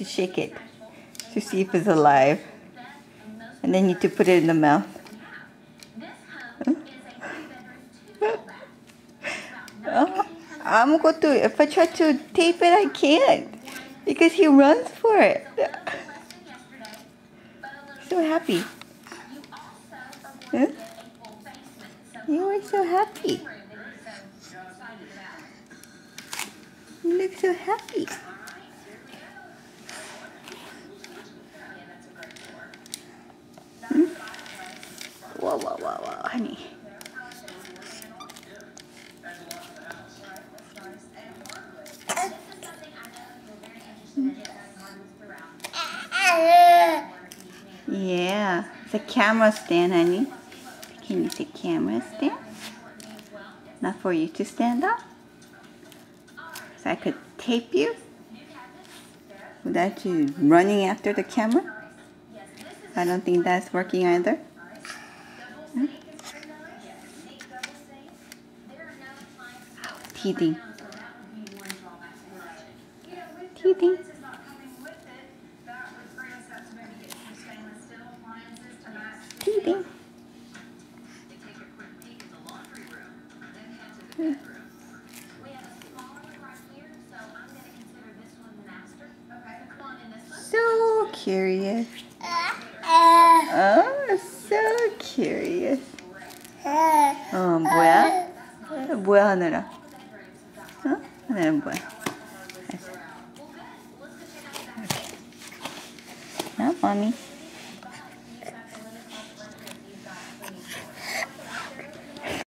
to shake it to see if it's alive. And then you need to put it in the mouth. Oh, I'm going to, if I try to tape it, I can't. Because he runs for it. So happy. Huh? You are so happy. You look so happy. Hmm? Whoa, whoa, whoa, whoa, honey. Yeah, it's a camera stand, honey. Can you say camera stand? Not for you to stand up? So I could tape you without you running after the camera? I don't think that's working either. Hmm? Teething. Teething. Teething. Hmm. So curious. Oh, so curious. 뭐야? 뭐야 하늘아? 하늘은 뭐야? Not mommy.